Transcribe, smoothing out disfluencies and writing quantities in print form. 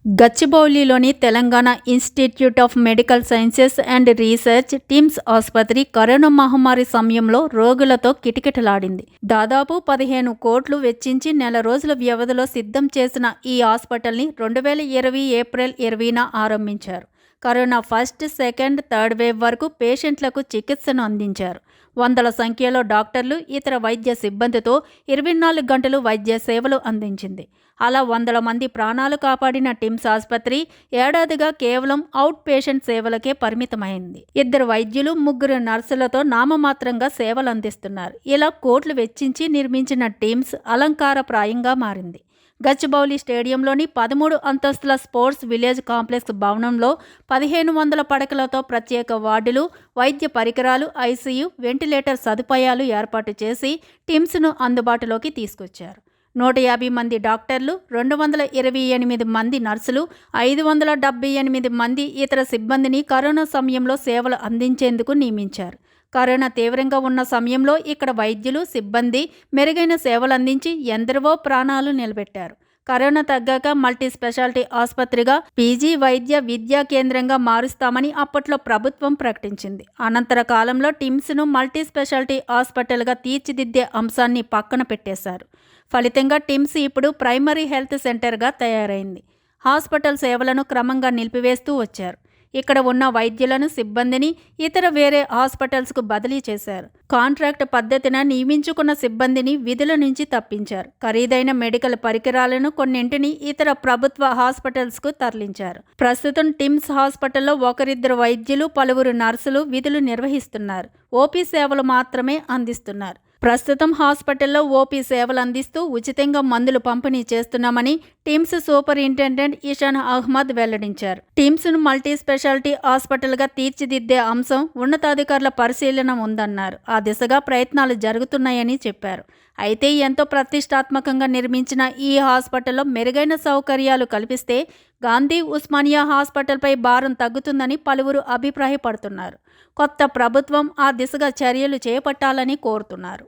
గచ్చిబౌలిలోని Telangana institute of medical sciences and research TIMS ఆసుపత్రి corona మహమ్మారి సమయంలో రోగులతో కిటకిటలాడింది. దాదాపు 15 కోట్లు వెచ్చించి నెల రోజుల వ్యవధిలో సిద్ధం చేసిన ఈ హాస్పిటల్ని 2020 ఏప్రిల్ 20న ఆరంభించారు. Corona first, second, third wave వరకు పేషెంట్లకు చికిత్సను అందించారు. వందల సంఖ్యలో డాక్టర్లు, ఇతర వైద్య సిబ్బందితో 24 గంటలు వైద్య సేవలు అందించింది. అలా వందల మంది ప్రాణాలు కాపాడిన టిమ్స్ ఆసుపత్రి ఏడాదిగా కేవలం అవుట్ పేషెంట్ సేవలకే పరిమితమైంది. 2 వైద్యులు, 3 నర్సులతో నామమాత్రంగా సేవలు అందిస్తున్నారు. ఇలా కోట్లు వెచ్చించి నిర్మించిన టిమ్స్ అలంకారప్రాయంగా మారింది. గచ్చిబౌలి స్టేడియంలోని 13 అంతస్తుల స్పోర్ట్స్ విలేజ్ కాంప్లెక్స్ భవనంలో 1500 పడకలతో ప్రత్యేక వార్డులు, వైద్య పరికరాలు, ఐసీయూ, వెంటిలేటర్ సదుపాయాలు ఏర్పాటు చేసి టిమ్స్ను అందుబాటులోకి తీసుకొచ్చారు. 150 మంది డాక్టర్లు, 228 మంది నర్సులు, 578 మంది ఇతర సిబ్బందిని కరోనా సమయంలో సేవలు అందించేందుకు నియమించారు. కరోనా తీవ్రంగా ఉన్న సమయంలో ఇక్కడ వైద్యులు, సిబ్బంది మెరుగైన సేవలు అందించి ఎందరివో ప్రాణాలు నిలబెట్టారు. కరోనా తగ్గాక మల్టీ స్పెషాలిటీ ఆసుపత్రిగా, పీజీ వైద్య విద్యా కేంద్రంగా మారుస్తామని అప్పట్లో ప్రభుత్వం ప్రకటించింది. అనంతర కాలంలో టిమ్స్ను మల్టీ స్పెషాలిటీ హాస్పిటల్గా తీర్చిదిద్దే అంశాన్ని పక్కన పెట్టేశారు. ఫలితంగా టిమ్స్ ఇప్పుడు ప్రైమరీ హెల్త్ సెంటర్గా తయారైంది. హాస్పిటల్ సేవలను క్రమంగా నిలిపివేస్తూ వచ్చారు. ఇక్కడ ఉన్న వైద్యులను, సిబ్బందిని ఇతర వేరే హాస్పిటల్స్కు బదిలీ చేశారు. కాంట్రాక్ట్ పద్ధతిన నియమించుకున్న సిబ్బందిని విధుల నుంచి తప్పించారు. ఖరీదైన మెడికల్ పరికరాలను కొన్నింటిని ఇతర ప్రభుత్వ హాస్పిటల్స్కు తరలించారు. ప్రస్తుతం టిమ్స్ హాస్పిటల్లో 1-2 వైద్యులు, పలువురు నర్సులు విధులు నిర్వహిస్తున్నారు. ఓపీ సేవలు మాత్రమే అందిస్తున్నారు. ప్రస్తుతం హాస్పిటల్లో ఓపీ సేవలు అందిస్తూ ఉచితంగా మందులు పంపిణీ చేస్తున్నామని టిమ్స్ సూపరింటెండెంట్ ఇషాన్ అహ్మద్ వెల్లడించారు. టిమ్స్ను మల్టీ స్పెషాలిటీ హాస్పిటల్గా తీర్చిదిద్దే అంశం ఉన్నతాధికారుల పరిశీలన ఉందన్నారు. ఆ దిశగా ప్రయత్నాలు జరుగుతున్నాయని చెప్పారు. అయితే ఎంతో ప్రతిష్టాత్మకంగా నిర్మించిన ఈ హాస్పిటల్లో మెరుగైన సౌకర్యాలు కల్పిస్తే గాంధీ, ఉస్మానియా హాస్పిటల్పై భారం తగ్గుతుందని పలువురు అభిప్రాయపడుతున్నారు. కొత్త ప్రభుత్వం ఆ దిశగా చర్యలు చేపట్టాలని కోరుతున్నారు.